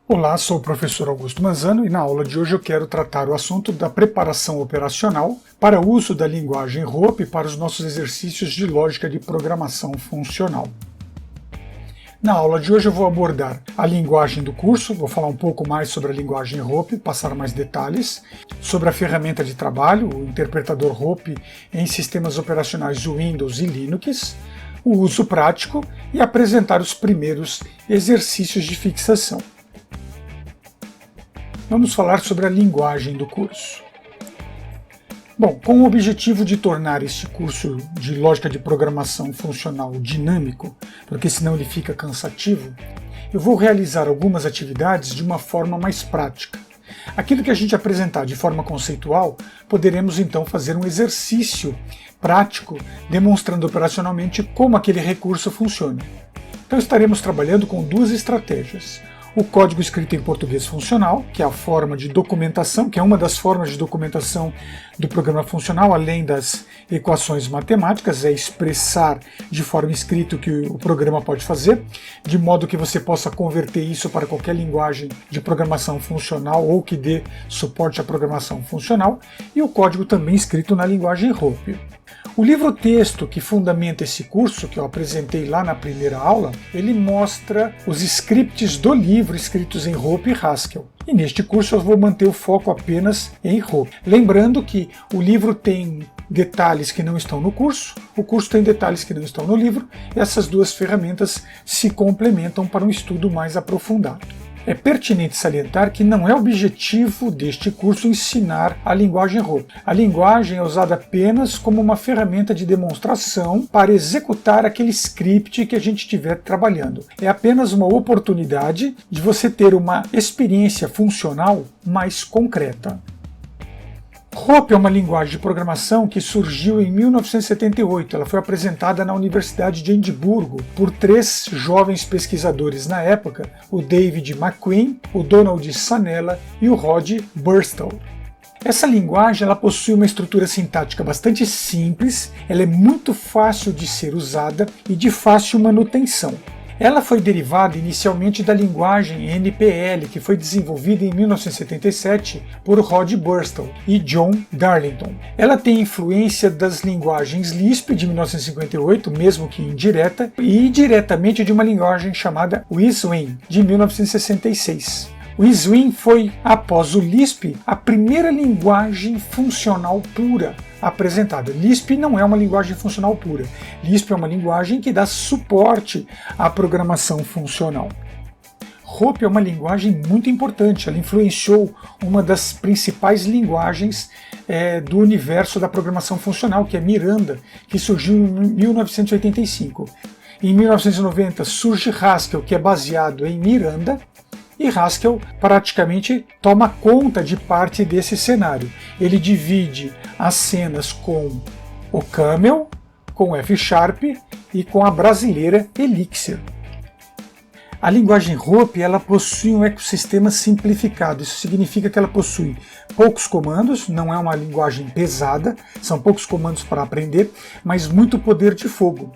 Olá, sou o professor Augusto Manzano e na aula de hoje eu quero tratar o assunto da preparação operacional para o uso da linguagem ROP para os nossos exercícios de lógica de programação funcional. Na aula de hoje eu vou abordar a linguagem do curso, vou falar um pouco mais sobre a linguagem ROP, passar mais detalhes, sobre a ferramenta de trabalho, o interpretador ROP em sistemas operacionais Windows e Linux, o uso prático e apresentar os primeiros exercícios de fixação. Vamos falar sobre a linguagem do curso. Bom, com o objetivo de tornar este curso de lógica de programação funcional dinâmico, porque senão ele fica cansativo, eu vou realizar algumas atividades de uma forma mais prática. Aquilo que a gente apresentar de forma conceitual, poderemos então fazer um exercício prático demonstrando operacionalmente como aquele recurso funciona. Então estaremos trabalhando com duas estratégias. O código escrito em português funcional, que é a forma de documentação, que é uma das formas de documentação do programa funcional, além das equações matemáticas, é expressar de forma escrita o que o programa pode fazer, de modo que você possa converter isso para qualquer linguagem de programação funcional ou que dê suporte à programação funcional, e o código também escrito na linguagem ROP. O livro-texto que fundamenta esse curso, que eu apresentei lá na primeira aula, ele mostra os scripts do livro escritos em ROP e Haskell. E neste curso eu vou manter o foco apenas em ROP. Lembrando que o livro tem detalhes que não estão no curso, o curso tem detalhes que não estão no livro, e essas duas ferramentas se complementam para um estudo mais aprofundado. É pertinente salientar que não é objetivo deste curso ensinar a linguagem ROP. A linguagem é usada apenas como uma ferramenta de demonstração para executar aquele script que a gente estiver trabalhando. É apenas uma oportunidade de você ter uma experiência funcional mais concreta. ROP é uma linguagem de programação que surgiu em 1978. Ela foi apresentada na Universidade de Edimburgo por três jovens pesquisadores na época, o David McQueen, o Donald Sannella e o Rod Burstall. Essa linguagem ela possui uma estrutura sintática bastante simples, ela é muito fácil de ser usada e de fácil manutenção. Ela foi derivada inicialmente da linguagem NPL, que foi desenvolvida em 1977 por Rod Burstall e John Darlington. Ela tem influência das linguagens Lisp de 1958, mesmo que indireta, e diretamente de uma linguagem chamada WSWing, de 1966. O WSWing foi, após o Lisp, a primeira linguagem funcional pura apresentada. Lisp não é uma linguagem funcional pura. Lisp é uma linguagem que dá suporte à programação funcional. ROP é uma linguagem muito importante. Ela influenciou uma das principais linguagens do universo da programação funcional, que é Miranda, que surgiu em 1985. Em 1990 surge Haskell, que é baseado em Miranda, e Haskell praticamente toma conta de parte desse cenário. Ele divide as cenas com o Camel, com o F# e com a brasileira Elixir. A linguagem ROP ela possui um ecossistema simplificado. Isso significa que ela possui poucos comandos, não é uma linguagem pesada, são poucos comandos para aprender, mas muito poder de fogo.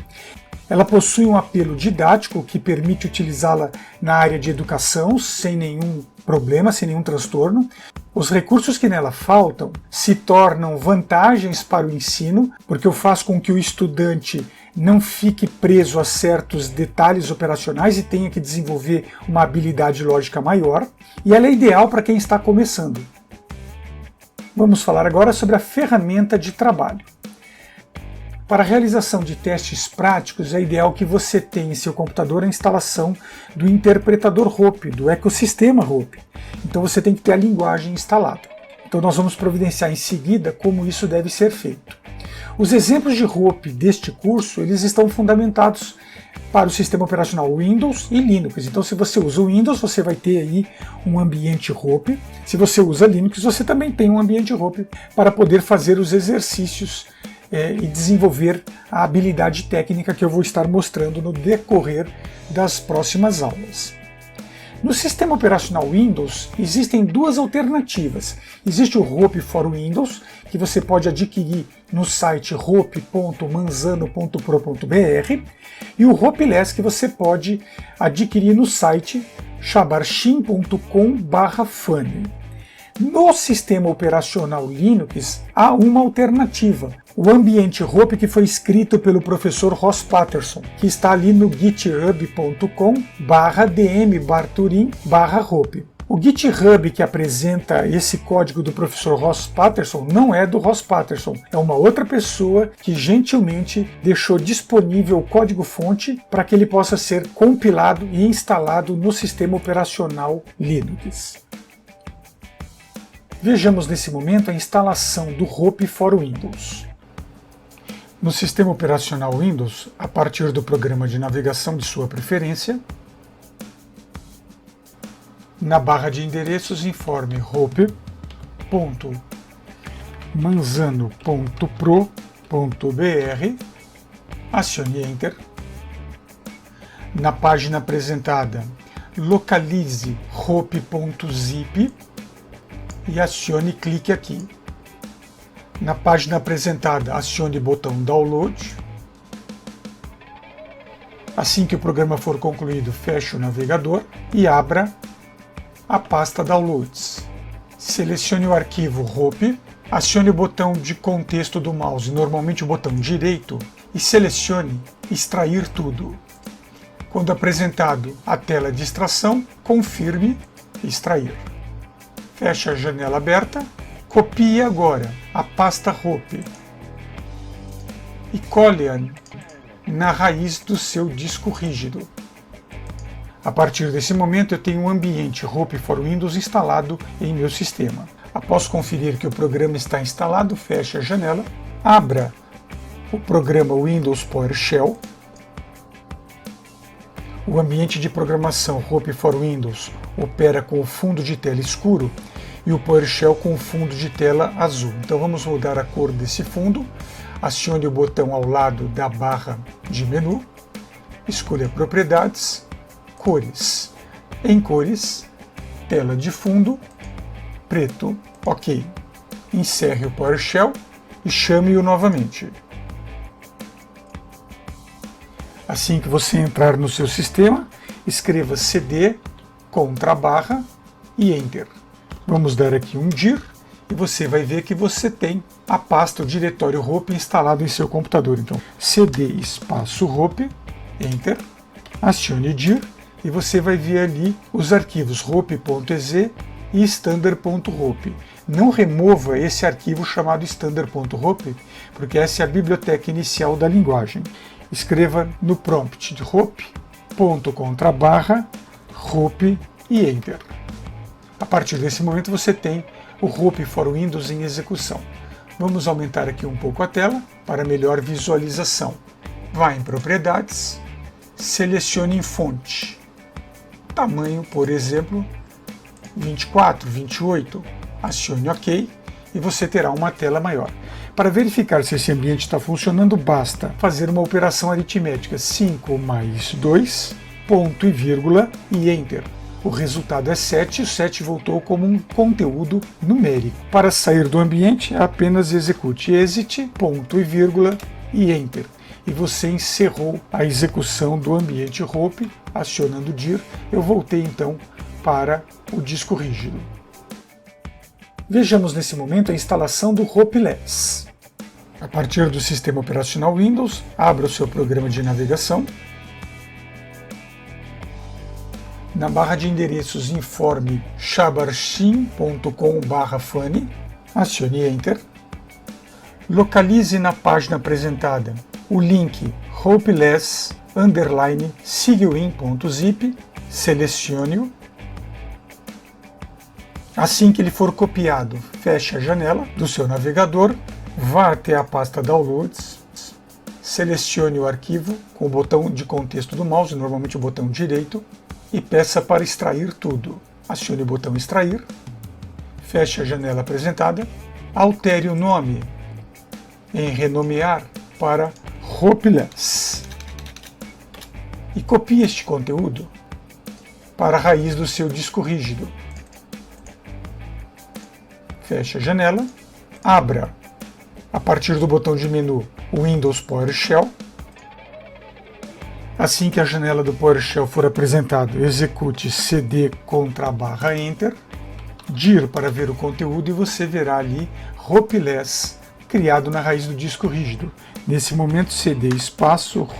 Ela possui um apelo didático que permite utilizá-la na área de educação sem nenhum problema, sem nenhum transtorno. Os recursos que nela faltam se tornam vantagens para o ensino, porque eu faço com que o estudante não fique preso a certos detalhes operacionais e tenha que desenvolver uma habilidade lógica maior. E ela é ideal para quem está começando. Vamos falar agora sobre a ferramenta de trabalho. Para a realização de testes práticos, é ideal que você tenha em seu computador a instalação do interpretador ROP, do ecossistema ROP. Então você tem que ter a linguagem instalada. Então nós vamos providenciar em seguida como isso deve ser feito. Os exemplos de ROP deste curso, eles estão fundamentados para o sistema operacional Windows e Linux. Então se você usa o Windows, você vai ter aí um ambiente ROP. Se você usa Linux, você também tem um ambiente ROP para poder fazer os exercícios e desenvolver a habilidade técnica que eu vou estar mostrando no decorrer das próximas aulas. No sistema operacional Windows, existem duas alternativas. Existe o ROP for Windows, que você pode adquirir no site rop.manzano.pro.br, e o ROPless, que você pode adquirir no site shabarshim.com/funny. No sistema operacional Linux há uma alternativa, o ambiente Hopi, que foi escrito pelo professor Ross Patterson, que está ali no github.com/dmbarturin/Hopi. O GitHub que apresenta esse código do professor Ross Patterson não é do Ross Patterson, é uma outra pessoa que gentilmente deixou disponível o código-fonte para que ele possa ser compilado e instalado no sistema operacional Linux. Vejamos nesse momento a instalação do Hopi for Windows. No sistema operacional Windows, a partir do programa de navegação de sua preferência, na barra de endereços informe hopi.manzano.pro.br, acione Enter. Na página apresentada, localize hopi.zip e acione clique aqui. Na página apresentada, acione o botão Download. Assim que o programa for concluído, feche o navegador e abra a pasta Downloads. Selecione o arquivo Hopi, acione o botão de contexto do mouse, normalmente o botão direito, e selecione Extrair tudo. Quando apresentado a tela de extração, confirme Extrair. Feche a janela aberta, copie agora a pasta Hopi e cole-a na raiz do seu disco rígido. A partir desse momento eu tenho um ambiente Hopi for Windows instalado em meu sistema. Após conferir que o programa está instalado, feche a janela, abra o programa Windows PowerShell. O ambiente de programação Hopi for Windows opera com o fundo de tela escuro e o PowerShell com o fundo de tela azul. Então vamos mudar a cor desse fundo, acione o botão ao lado da barra de menu, escolha Propriedades, Cores. Em cores, tela de fundo, preto, ok. Encerre o PowerShell e chame-o novamente. Assim que você entrar no seu sistema, escreva cd, /, e Enter. Vamos dar aqui um dir e você vai ver que você tem a pasta, o diretório Hopi instalado em seu computador. Então, cd espaço Hopi, Enter, acione dir e você vai ver ali os arquivos hopi.exe e standard.hopi. Não remova esse arquivo chamado standard.hopi, porque essa é a biblioteca inicial da linguagem. Escreva no prompt de Hopi, /Hopi e Enter. A partir desse momento você tem o Hopi for Windows em execução. Vamos aumentar aqui um pouco a tela para melhor visualização. Vá em Propriedades, selecione em fonte. Tamanho, por exemplo, 24, 28, acione OK e você terá uma tela maior. Para verificar se esse ambiente está funcionando, basta fazer uma operação aritmética 5 mais 2, ponto e vírgula e Enter. O resultado é 7 e o 7 voltou como um conteúdo numérico. Para sair do ambiente, apenas execute exit, ponto e vírgula e Enter. E você encerrou a execução do ambiente Hopi, acionando dir. Eu voltei então para o disco rígido. Vejamos nesse momento a instalação do Hopiless. A partir do sistema operacional Windows, abra o seu programa de navegação. Na barra de endereços informe shabarshim.com/funny, acione Enter. Localize na página apresentada o link hopeless_seguin.zip, selecione-o. Assim que ele for copiado, feche a janela do seu navegador, vá até a pasta Downloads, selecione o arquivo com o botão de contexto do mouse, normalmente o botão direito, e peça para extrair tudo. Acione o botão Extrair, feche a janela apresentada, altere o nome em renomear para Hopiless e copie este conteúdo para a raiz do seu disco rígido. Feche a janela, abra, a partir do botão de menu, o Windows PowerShell, Assim que a janela do PowerShell for apresentado, execute cd/Enter, dir para ver o conteúdo e você verá ali hopeless criado na raiz do disco rígido. Nesse momento, cd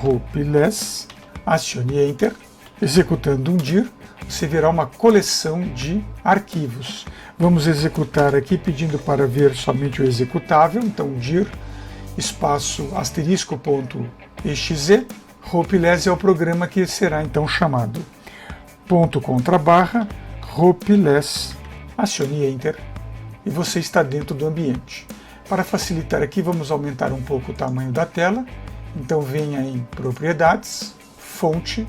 hopeless, acione Enter, executando um dir, você verá uma coleção de arquivos. Vamos executar aqui pedindo para ver somente o executável, então dir ***exe, hopeless é o programa que será então chamado. ***hopeless, acione Enter e você está dentro do ambiente. Para facilitar aqui, vamos aumentar um pouco o tamanho da tela, então venha em Propriedades, Fonte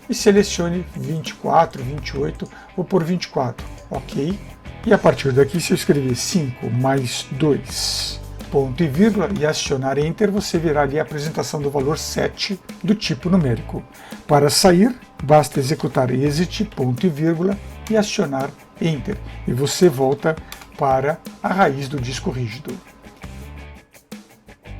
e selecione 24, 28, vou por 24, ok? E a partir daqui, se eu escrever 5 mais 2, ponto e vírgula, e acionar Enter, você verá ali a apresentação do valor 7 do tipo numérico. Para sair, basta executar exit, ponto e vírgula, e acionar Enter, e você volta para a raiz do disco rígido.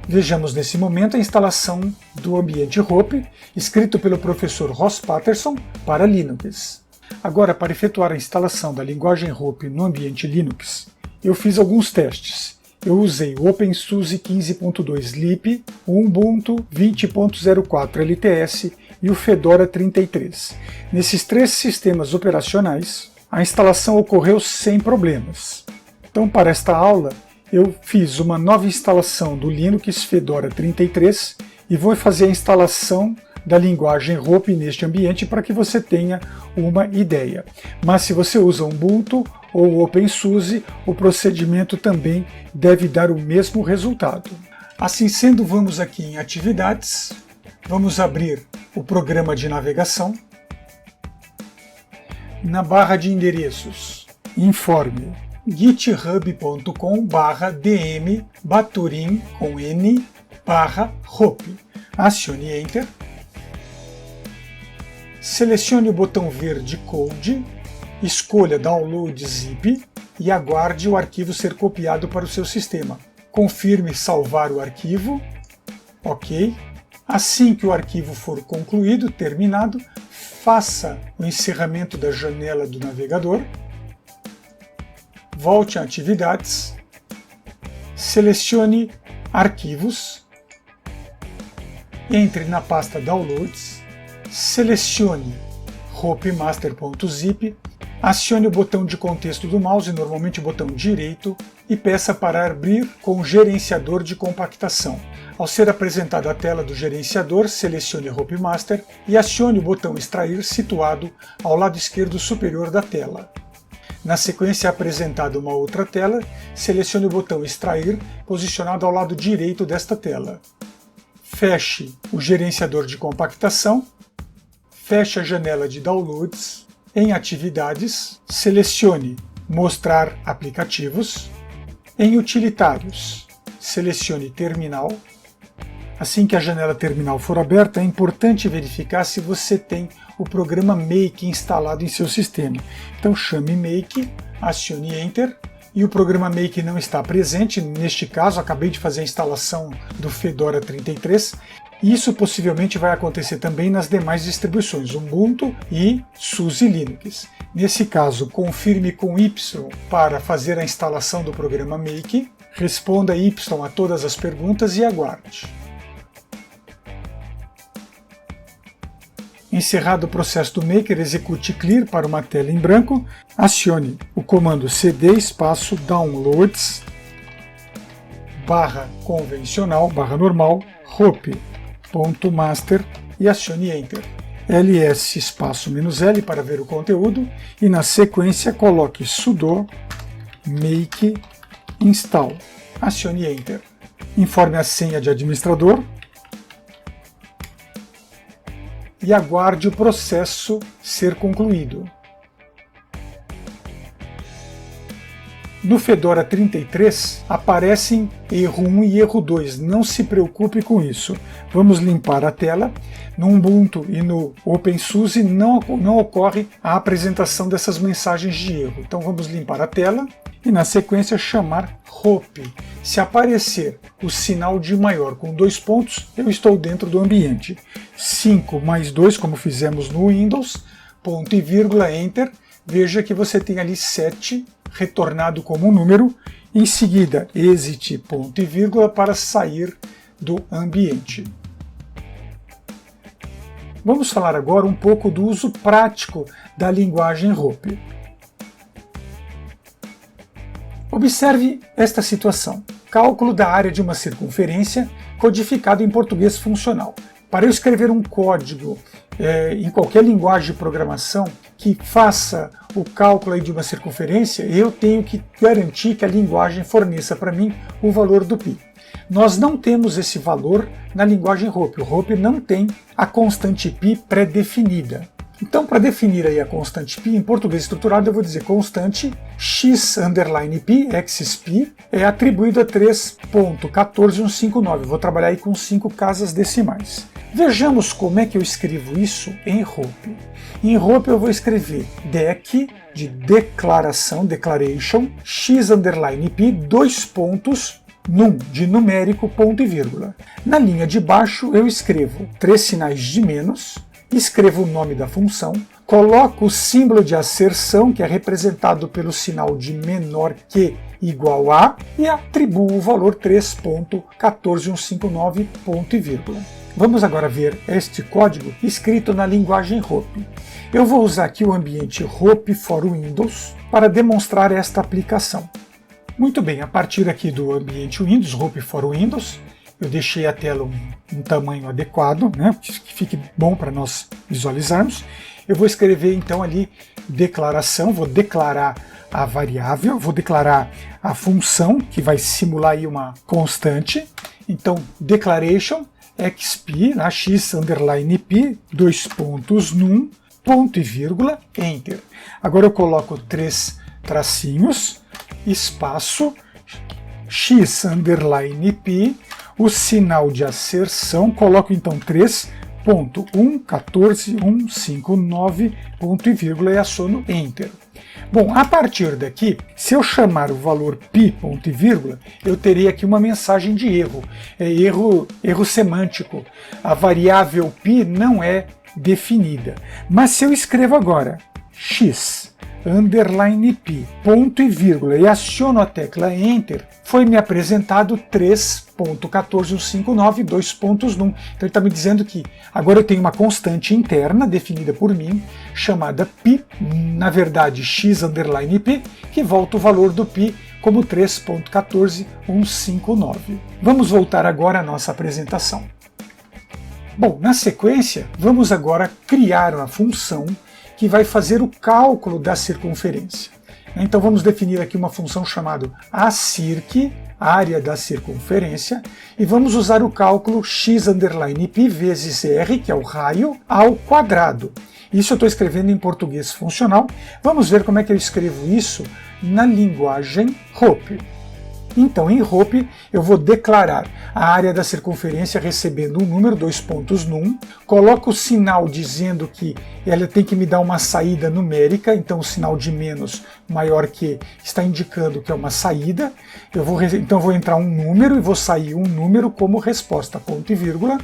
Vejamos nesse momento a instalação do ambiente Hope, escrito pelo professor Ross Patterson para Linux. Agora, para efetuar a instalação da linguagem Hope no ambiente Linux, eu fiz alguns testes. Eu usei o OpenSUSE 15.2 Leap, o Ubuntu 20.04 LTS e o Fedora 33. Nesses três sistemas operacionais, a instalação ocorreu sem problemas. Então, para esta aula, eu fiz uma nova instalação do Linux Fedora 33 e vou fazer a instalação da linguagem Hope neste ambiente para que você tenha uma ideia. Mas se você usa Ubuntu ou OpenSUSE, o procedimento também deve dar o mesmo resultado. Assim sendo, vamos aqui em Atividades, vamos abrir o programa de navegação. Na barra de endereços, informe github.com/dm/baturin/hope. Acione Enter. Selecione o botão verde Code, escolha Download Zip e aguarde o arquivo ser copiado para o seu sistema. Confirme salvar o arquivo. Ok. Assim que o arquivo for concluído, terminado, faça o encerramento da janela do navegador. Volte a Atividades, selecione Arquivos, entre na pasta Downloads, selecione hopemaster.zip, acione o botão de contexto do mouse, normalmente o botão direito, e peça para abrir com o gerenciador de compactação. Ao ser apresentada a tela do gerenciador, selecione Hopemaster e acione o botão Extrair situado ao lado esquerdo superior da tela. Na sequência é apresentada uma outra tela, selecione o botão Extrair, posicionado ao lado direito desta tela. Feche o gerenciador de compactação, feche a janela de Downloads, em Atividades, selecione Mostrar aplicativos, em Utilitários, selecione Terminal. Assim que a janela terminal for aberta, é importante verificar se você tem o programa Make instalado em seu sistema. Então chame Make, acione Enter, e o programa Make não está presente. Neste caso, acabei de fazer a instalação do Fedora 33. Isso possivelmente vai acontecer também nas demais distribuições, Ubuntu e SUSE Linux. Nesse caso, confirme com Y para fazer a instalação do programa Make, responda Y a todas as perguntas e aguarde. Encerrado o processo do Maker, execute Clear para uma tela em branco, acione o comando cd /downloads /convencional /normal hope.master e acione Enter. ls -l para ver o conteúdo e na sequência coloque sudo make install. Acione Enter. Informe a senha de administrador e aguarde o processo ser concluído. No Fedora 33 aparecem erro 1 e erro 2, não se preocupe com isso. Vamos limpar a tela. No Ubuntu e no OpenSUSE não ocorre a apresentação dessas mensagens de erro. Então vamos limpar a tela e na sequência chamar hope. Se aparecer o sinal de maior com 2 pontos, eu estou dentro do ambiente. 5 mais 2, como fizemos no Windows, ponto e vírgula, enter. Veja que você tem ali 7 retornado como número. Em seguida, exit, ponto e vírgula, para sair do ambiente. Vamos falar agora um pouco do uso prático da linguagem hope. Observe esta situação. Cálculo da área de uma circunferência codificado em português funcional. Para eu escrever um código em qualquer linguagem de programação que faça o cálculo de uma circunferência, eu tenho que garantir que a linguagem forneça para mim o valor do π. Nós não temos esse valor na linguagem hope. O hope não tem a constante π pré-definida. Então, para definir aí a constante π, em português estruturado, eu vou dizer constante x underline π, xp, é atribuído a 3.14159. Vou trabalhar aí com 5 casas decimais. Vejamos como é que eu escrevo isso em hope. Em hope eu vou escrever dec, de declaração, declaration, x underline π, 2 pontos, num, de numérico, ponto e vírgula. Na linha de baixo eu escrevo 3 sinais de menos, escrevo o nome da função, coloco o símbolo de asserção, que é representado pelo sinal de menor que igual a, e atribuo o valor 3.14159, ponto e vírgula. Vamos agora ver este código escrito na linguagem hope. Eu vou usar aqui o ambiente Hope for Windows para demonstrar esta aplicação. Muito bem, a partir aqui do ambiente Windows, Hope for Windows, eu deixei a tela um tamanho adequado, né, que fique bom para nós visualizarmos. Eu vou escrever então ali declaração, vou declarar a variável, vou declarar a função, que vai simular aí uma constante. Então, declaration, xp, x underline p, 2 pontos num, ponto e vírgula, enter. Agora eu coloco 3 tracinhos, espaço, x underline p, o sinal de asserção, coloco então 3.14159, ponto e vírgula, e aciono enter. Bom, a partir daqui, se eu chamar o valor π, ponto e vírgula, eu terei aqui uma mensagem de erro. É erro semântico. A variável π não é definida. Mas se eu escrevo agora x underline p, ponto e vírgula, e aciono a tecla Enter, foi me apresentado 3.14159, 2 pontos num. Então ele está me dizendo que agora eu tenho uma constante interna definida por mim, chamada π, na verdade x underline p, que volta o valor do π como 3.14159. Vamos voltar agora à nossa apresentação. Bom, na sequência, vamos agora criar uma função que vai fazer o cálculo da circunferência. Então vamos definir aqui uma função chamada acirc, área da circunferência, e vamos usar o cálculo x underline p vezes r, que é o raio, ao quadrado. Isso eu estou escrevendo em português funcional. Vamos ver como é que eu escrevo isso na linguagem hope. Então, em hope, eu vou declarar a área da circunferência recebendo um número, 2 pontos num, coloco o sinal dizendo que ela tem que me dar uma saída numérica, então o sinal de menos maior que está indicando que é uma saída. Então vou entrar um número e vou sair um número como resposta, ponto e vírgula.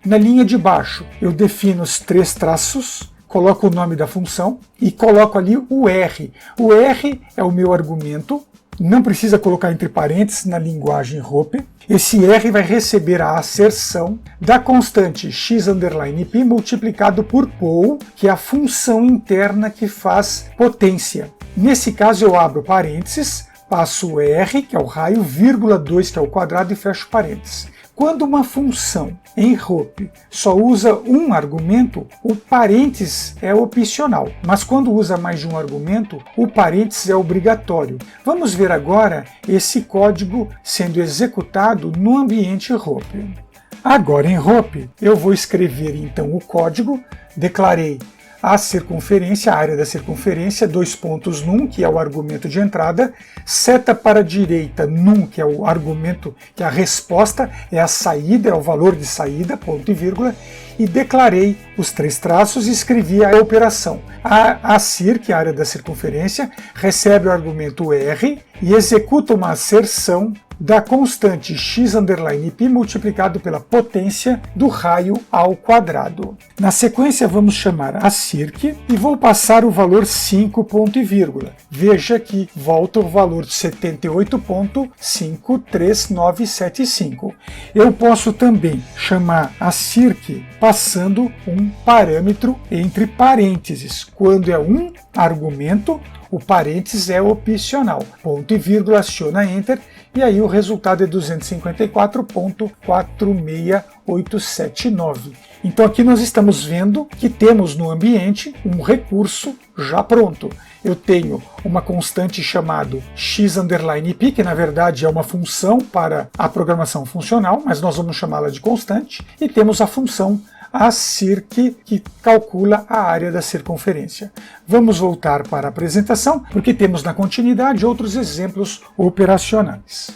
Na linha de baixo, eu defino os 3 traços, coloco o nome da função e coloco ali o R. O R é o meu argumento. Não precisa colocar entre parênteses na linguagem hope. Esse R vai receber a asserção da constante x underline p multiplicado por pol, que é a função interna que faz potência. Nesse caso eu abro parênteses, passo o R, que é o raio, vírgula 2, que é o quadrado, e fecho parênteses. Quando uma função em hope só usa um argumento, o parênteses é opcional, mas quando usa mais de um argumento, o parênteses é obrigatório. Vamos ver agora esse código sendo executado no ambiente hope. Agora em hope, eu vou escrever então o código, declarei a circunferência, a área da circunferência, 2 pontos num, que é o argumento de entrada, seta para a direita num, que é o argumento, que é a resposta, é a saída, é o valor de saída, ponto e vírgula, e declarei os 3 traços e escrevi a operação. A cir, que é a área da circunferência, recebe o argumento R e executa uma aserção da constante x_π multiplicado pela potência do raio ao quadrado. Na sequência vamos chamar a circ e vou passar o valor 5 ponto e vírgula. Veja que volta o valor de 78.53975. Eu posso também chamar a circ passando um parâmetro entre parênteses. Quando é um argumento, o parênteses é opcional. Ponto e vírgula, aciona Enter, e aí o resultado é 254.46879. Então aqui nós estamos vendo que temos no ambiente um recurso já pronto. Eu tenho uma constante chamada x_π, que na verdade é uma função para a programação funcional, mas nós vamos chamá-la de constante, e temos a função a circ, que calcula a área da circunferência. Vamos voltar para a apresentação, porque temos na continuidade outros exemplos operacionais.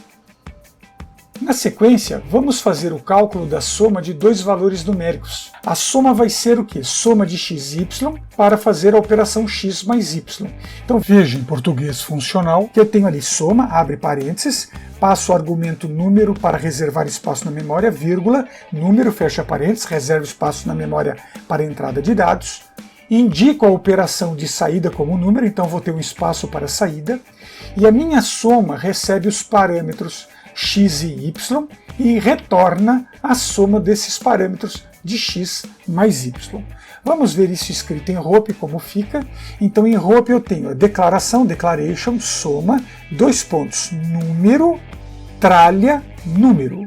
Na sequência, vamos fazer o cálculo da soma de 2 valores numéricos. A soma vai ser o quê? Soma de x e y para fazer a operação x mais y. Então veja em português funcional que eu tenho ali soma, abre parênteses, passo o argumento número para reservar espaço na memória, vírgula, número, fecha parênteses, reserva espaço na memória para entrada de dados, indico a operação de saída como número, então vou ter um espaço para saída, e a minha soma recebe os parâmetros x e y e retorna a soma desses parâmetros de x mais y. Vamos ver isso escrito em ROP, como fica. Então em ROP eu tenho a declaração, declaration, soma, 2 pontos, número, tralha, número.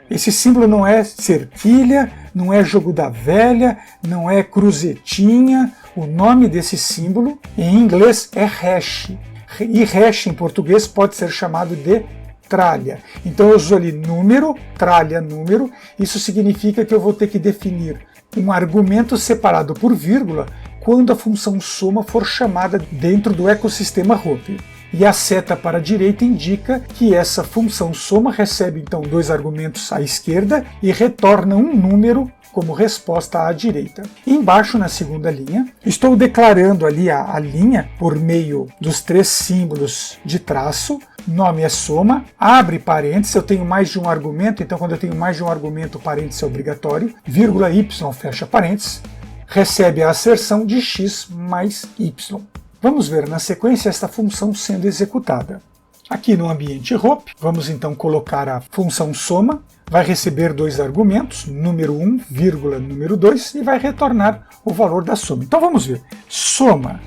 Esse símbolo não é cerquilha, não é jogo da velha, não é cruzetinha. O nome desse símbolo em inglês é hash. E hash em português pode ser chamado de tralha. Então eu uso ali número, tralha, número. Isso significa que eu vou ter que definir um argumento separado por vírgula quando a função soma for chamada dentro do ecossistema ROP. E a seta para a direita indica que essa função soma recebe então 2 argumentos à esquerda e retorna um número como resposta à direita. E embaixo, na segunda linha, estou declarando ali a linha por meio dos 3 símbolos de traço. Nome é soma, abre parênteses, eu tenho mais de um argumento, então quando eu tenho mais de um argumento, o parênteses é obrigatório, vírgula y, fecha parênteses, recebe a asserção de x mais y. Vamos ver na sequência esta função sendo executada. Aqui no ambiente ROP, vamos então colocar a função soma, vai receber 2 argumentos, número 1, vírgula, número 2, e vai retornar o valor da soma. Então vamos ver, soma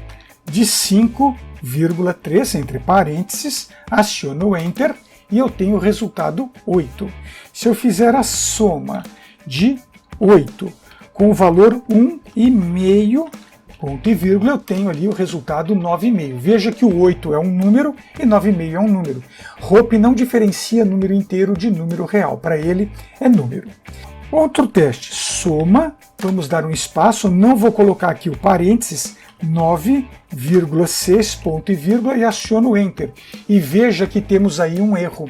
de 5,3, entre parênteses, aciono o Enter, e eu tenho o resultado 8. Se eu fizer a soma de 8 com o valor 1,5, ponto e vírgula, eu tenho ali o resultado 9,5. Veja que o 8 é um número e 9,5 é um número. ROP não diferencia número inteiro de número real. Para ele é número. Outro teste, soma, vamos dar um espaço, não vou colocar aqui o parênteses, 9,6, ponto e vírgula, e aciono o Enter. E veja que temos aí um erro.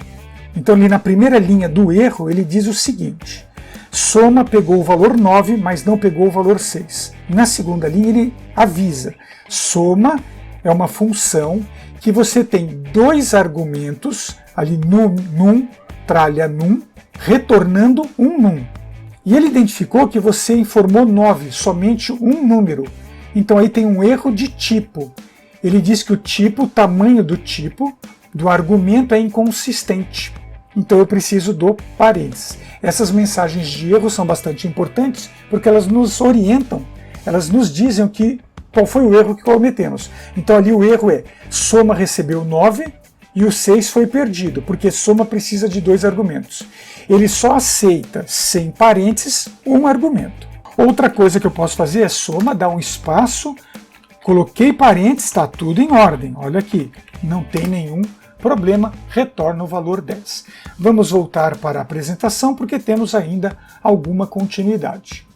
Então ali na primeira linha do erro ele diz o seguinte: soma pegou o valor 9, mas não pegou o valor 6. Na segunda linha ele avisa, soma é uma função que você tem 2 argumentos, ali num, tralha num, retornando um num. E ele identificou que você informou 9, somente um número. Então aí tem um erro de tipo. Ele diz que o tipo, o tamanho do tipo, do argumento é inconsistente. Então eu preciso do parênteses. Essas mensagens de erro são bastante importantes porque elas nos orientam, elas nos dizem qual foi o erro que cometemos. Então ali o erro é soma recebeu 9 e o 6 foi perdido, porque soma precisa de 2 argumentos. Ele só aceita, sem parênteses, um argumento. Outra coisa que eu posso fazer é soma, dar um espaço, coloquei parênteses, está tudo em ordem. Olha aqui, não tem nenhum problema, retorna o valor 10. Vamos voltar para a apresentação porque temos ainda alguma continuidade.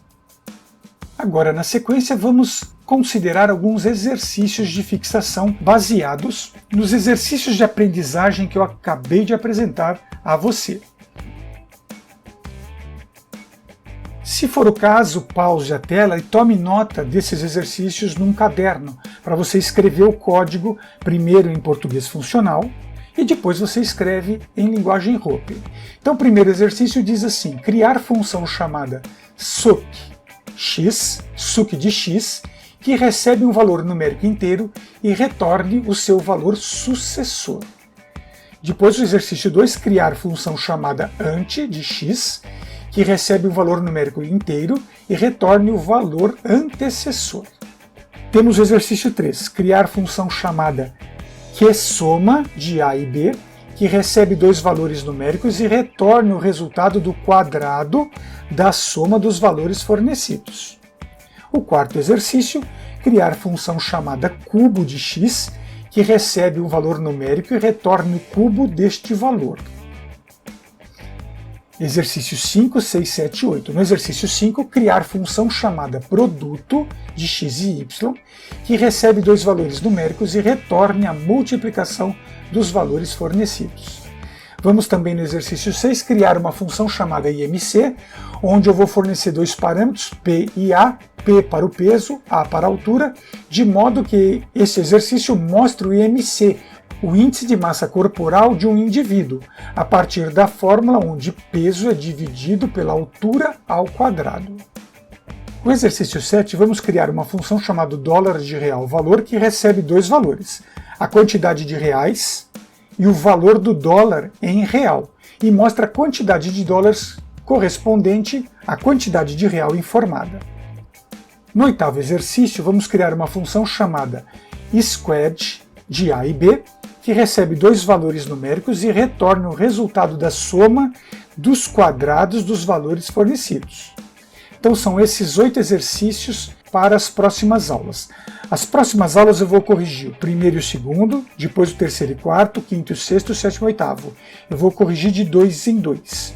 Agora, na sequência, vamos considerar alguns exercícios de fixação baseados nos exercícios de aprendizagem que eu acabei de apresentar a você. Se for o caso, pause a tela e tome nota desses exercícios num caderno, para você escrever o código primeiro em português funcional e depois você escreve em linguagem Hopi. Então o primeiro exercício diz assim: criar função chamada suc de x, que recebe um valor numérico inteiro e retorne o seu valor sucessor. Depois o exercício 2, criar função chamada ante de x, que recebe um valor numérico inteiro e retorne o valor antecessor. Temos o exercício 3, criar função chamada QSOMA de A e B, que recebe dois valores numéricos e retorne o resultado do quadrado da soma dos valores fornecidos. O quarto exercício, criar função chamada cubo de x, que recebe um valor numérico e retorne o cubo deste valor. Exercício 5, 6, 7 e 8. No exercício 5, criar função chamada produto de x e y, que recebe dois valores numéricos e retorne a multiplicação dos valores fornecidos. Vamos também no exercício 6 criar uma função chamada IMC, onde eu vou fornecer dois parâmetros, P e A, P para o peso, A para a altura, de modo que esse exercício mostre o IMC, o índice de massa corporal de um indivíduo, a partir da fórmula onde peso é dividido pela altura ao quadrado. No exercício 7, vamos criar uma função chamada dólar de real valor, que recebe dois valores, a quantidade de reais e o valor do dólar em real, e mostra a quantidade de dólares correspondente à quantidade de real informada. No oitavo exercício, vamos criar uma função chamada squad de A e B, que recebe dois valores numéricos e retorna o resultado da soma dos quadrados dos valores fornecidos. Então são esses 8 exercícios para as próximas aulas. As próximas aulas eu vou corrigir o primeiro e o segundo, depois o terceiro e quarto, o quinto e o sexto, o sétimo e o oitavo. Eu vou corrigir de 2 em 2.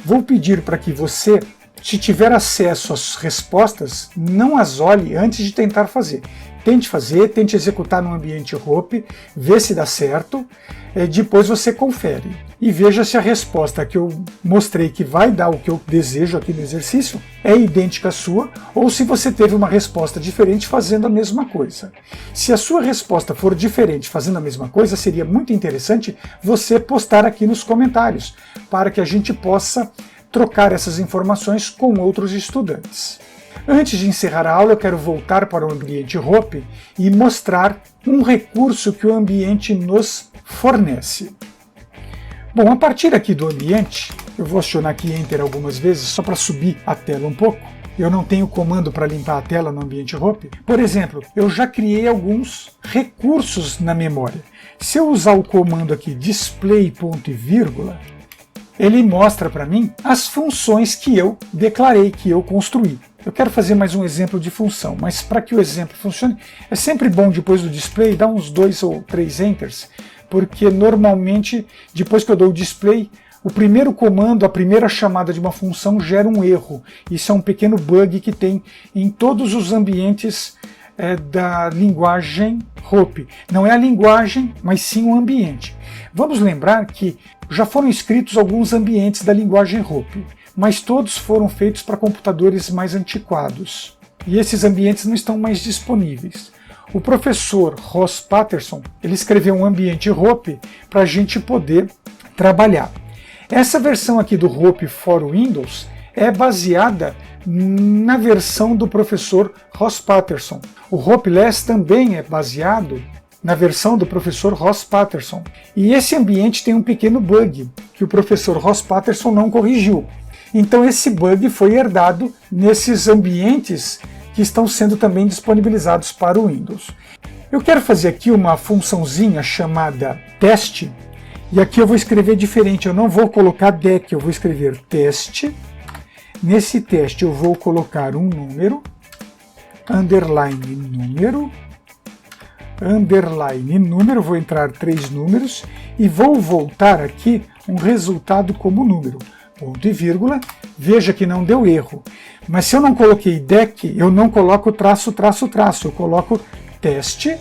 Vou pedir para que você, se tiver acesso às respostas, não as olhe antes de tentar fazer. Tente fazer, tente executar no ambiente Hopi, vê se dá certo, depois você confere. E veja se a resposta que eu mostrei que vai dar o que eu desejo aqui no exercício é idêntica à sua, ou se você teve uma resposta diferente fazendo a mesma coisa. Se a sua resposta for diferente fazendo a mesma coisa, seria muito interessante você postar aqui nos comentários, para que a gente possa trocar essas informações com outros estudantes. Antes de encerrar a aula, eu quero voltar para o ambiente Hopi e mostrar um recurso que o ambiente nos fornece. Bom, a partir aqui do ambiente, eu vou acionar aqui Enter algumas vezes, só para subir a tela um pouco. Eu não tenho comando para limpar a tela no ambiente Hopi. Por exemplo, eu já criei alguns recursos na memória. Se eu usar o comando aqui display ponto e vírgula, ele mostra para mim as funções que eu declarei, que eu construí. Eu quero fazer mais um exemplo de função, mas para que o exemplo funcione, é sempre bom depois do display dar uns 2 ou 3 enters, porque normalmente depois que eu dou o display, o primeiro comando, a primeira chamada de uma função gera um erro. Isso é um pequeno bug que tem em todos os ambientes da linguagem Hopi. Não é a linguagem, mas sim o ambiente. Vamos lembrar que já foram escritos alguns ambientes da linguagem Hopi, mas todos foram feitos para computadores mais antiquados. E esses ambientes não estão mais disponíveis. O professor Ross Patterson, ele escreveu um ambiente Hopi para a gente poder trabalhar. Essa versão aqui do Hopi for Windows é baseada na versão do professor Ross Patterson. O Hopiless também é baseado na versão do professor Ross Patterson. E esse ambiente tem um pequeno bug que o professor Ross Patterson não corrigiu. Então esse bug foi herdado nesses ambientes que estão sendo também disponibilizados para o Windows. Eu quero fazer aqui uma funçãozinha chamada teste, e aqui eu vou escrever diferente, eu não vou colocar deck, eu vou escrever teste. Nesse teste eu vou colocar um número, underline número, vou entrar 3 números e vou voltar aqui um resultado como número. Ponto e vírgula, Veja que não deu erro. Mas se eu não coloquei DEC, eu não coloco traço, traço, traço. Eu coloco teste.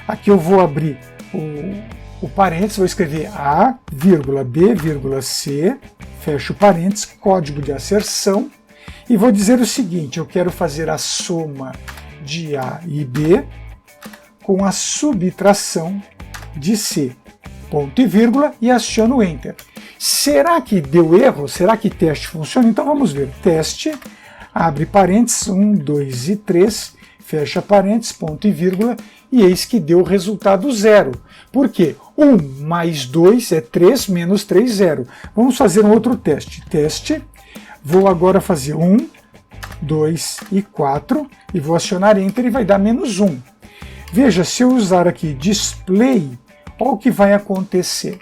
Aqui eu vou abrir o parênteses, vou escrever A, B, C, fecho parênteses, código de asserção. E vou dizer o seguinte, eu quero fazer a soma de A e B com a subtração de C. Ponto e vírgula e aciono Enter. Será que deu erro? Será que teste funciona? Então vamos ver. Teste, abre parênteses, 1, 2 e 3, fecha parênteses, ponto e vírgula, e eis que deu o resultado 0. Por quê? 1 mais 2 é 3, menos 3, 0. Vamos fazer um outro teste. Teste, vou agora fazer 1, 2 e 4, e vou acionar Enter e vai dar menos 1. Veja, se eu usar aqui display, olha o que vai acontecer.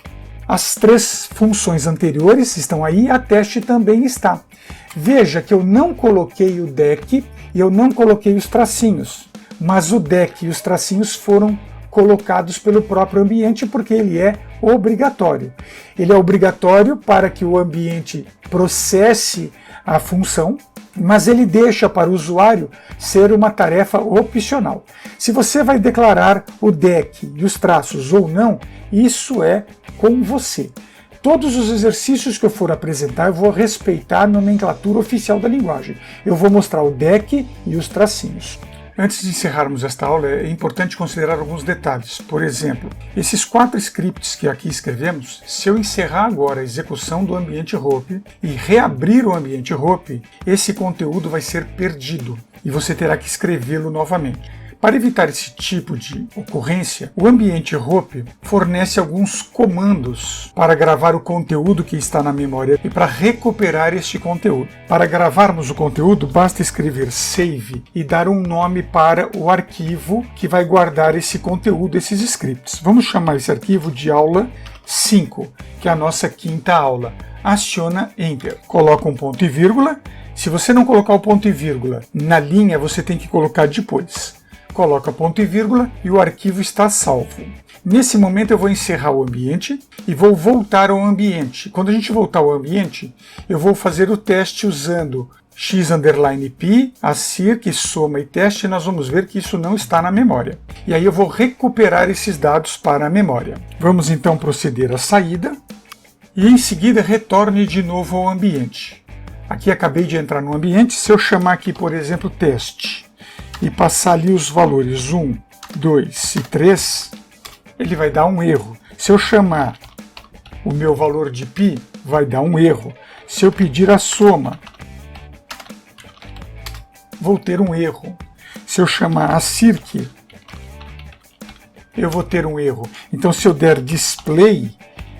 As 3 funções anteriores estão aí, a teste também está. Veja que eu não coloquei o DEC e eu não coloquei os tracinhos, mas o DEC e os tracinhos foram colocados pelo próprio ambiente porque ele é obrigatório. Ele é obrigatório para que o ambiente processe a função, mas ele deixa para o usuário ser uma tarefa opcional. Se você vai declarar o DEC e os traços ou não, isso é com você. Todos os exercícios que eu for apresentar, eu vou respeitar a nomenclatura oficial da linguagem. Eu vou mostrar o DEC e os tracinhos. Antes de encerrarmos esta aula, é importante considerar alguns detalhes. Por exemplo, esses 4 scripts que aqui escrevemos, se eu encerrar agora a execução do ambiente Hope e reabrir o ambiente Hope, esse conteúdo vai ser perdido e você terá que escrevê-lo novamente. Para evitar esse tipo de ocorrência, o ambiente Hope fornece alguns comandos para gravar o conteúdo que está na memória e para recuperar este conteúdo. Para gravarmos o conteúdo, basta escrever save e dar um nome para o arquivo que vai guardar esse conteúdo, esses scripts. Vamos chamar esse arquivo de aula 5, que é a nossa 5ª aula. Aciona Enter. Coloca um ponto e vírgula. Se você não colocar o ponto e vírgula na linha, você tem que colocar depois. Coloca ponto e vírgula e o arquivo está salvo. Nesse momento eu vou encerrar o ambiente e vou voltar ao ambiente. Quando a gente voltar ao ambiente, eu vou fazer o teste usando x_p, assirc, soma e teste, e nós vamos ver que isso não está na memória. E aí eu vou recuperar esses dados para a memória. Vamos então proceder à saída e em seguida retorne de novo ao ambiente. Aqui acabei de entrar no ambiente, se eu chamar aqui, por exemplo, teste, e passar ali os valores 1, 2 e 3, ele vai dar um erro. Se eu chamar o meu valor de π, vai dar um erro. Se eu pedir a soma, vou ter um erro. Se eu chamar a circ, eu vou ter um erro. Então, se eu der display,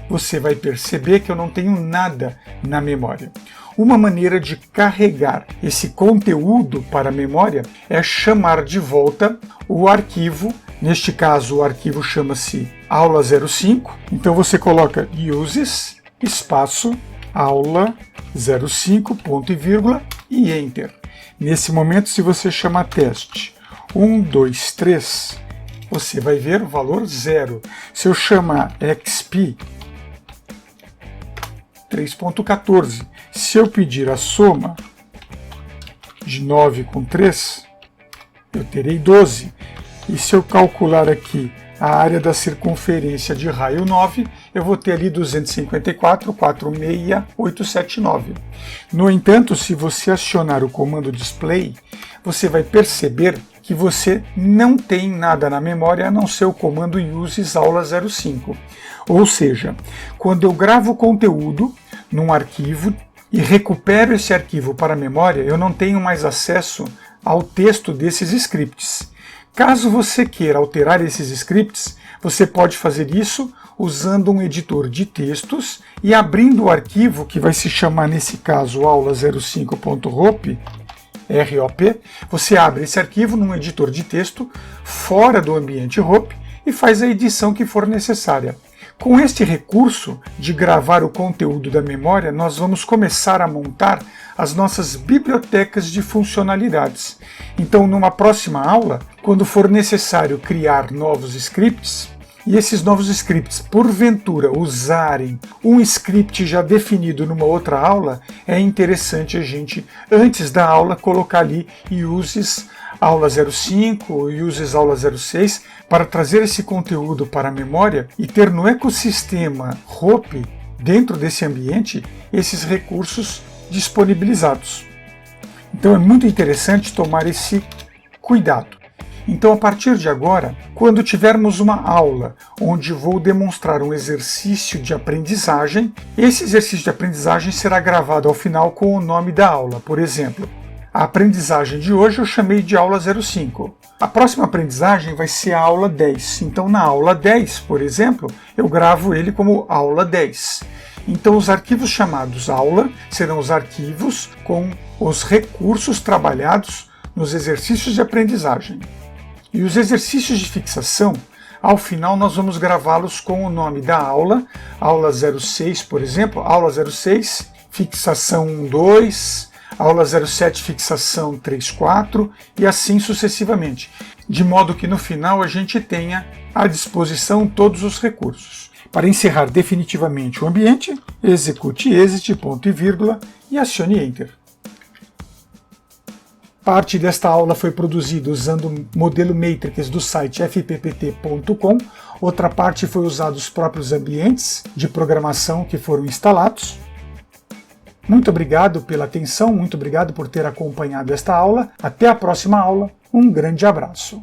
você vai perceber que eu não tenho nada na memória. Uma maneira de carregar esse conteúdo para a memória é chamar de volta o arquivo. Neste caso, o arquivo chama-se aula 05. Então você coloca uses, espaço, aula 05, ponto e vírgula e Enter. Nesse momento, se você chamar teste 1, 2, 3, você vai ver o valor 0. Se eu chamar xp, 3.14. Se eu pedir a soma de 9 com 3, eu terei 12. E se eu calcular aqui a área da circunferência de raio 9, eu vou ter ali 254, 46879. No entanto, se você acionar o comando display, você vai perceber que você não tem nada na memória a não ser o comando uses aula 05. Ou seja, quando eu gravo o conteúdo num arquivo e recupero esse arquivo para a memória, eu não tenho mais acesso ao texto desses scripts. Caso você queira alterar esses scripts, você pode fazer isso usando um editor de textos e abrindo o arquivo que vai se chamar, nesse caso, aula05.rop, ROP. Você abre esse arquivo num editor de texto fora do ambiente ROP e faz a edição que for necessária. Com este recurso de gravar o conteúdo da memória, nós vamos começar a montar as nossas bibliotecas de funcionalidades. Então, numa próxima aula, quando for necessário criar novos scripts, e esses novos scripts, porventura, usarem um script já definido numa outra aula, é interessante a gente, antes da aula, colocar ali uses aula 05, uses aula 06, para trazer esse conteúdo para a memória e ter no ecossistema Hope, dentro desse ambiente, esses recursos disponibilizados. Então é muito interessante tomar esse cuidado. Então, a partir de agora, quando tivermos uma aula onde vou demonstrar um exercício de aprendizagem, esse exercício de aprendizagem será gravado ao final com o nome da aula. Por exemplo, a aprendizagem de hoje eu chamei de aula 05. A próxima aprendizagem vai ser a aula 10. Então, na aula 10, por exemplo, eu gravo ele como aula 10. Então, os arquivos chamados aula serão os arquivos com os recursos trabalhados nos exercícios de aprendizagem. E os exercícios de fixação, ao final nós vamos gravá-los com o nome da aula, aula 06, por exemplo, aula 06, fixação 2, aula 07, fixação 3, 4 e assim sucessivamente, de modo que no final a gente tenha à disposição todos os recursos. Para encerrar definitivamente o ambiente, execute exit, ponto e vírgula e acione Enter. Parte desta aula foi produzida usando o modelo Matrix do site fppt.com, outra parte foi usada os próprios ambientes de programação que foram instalados. Muito obrigado pela atenção, muito obrigado por ter acompanhado esta aula. Até a próxima aula, um grande abraço.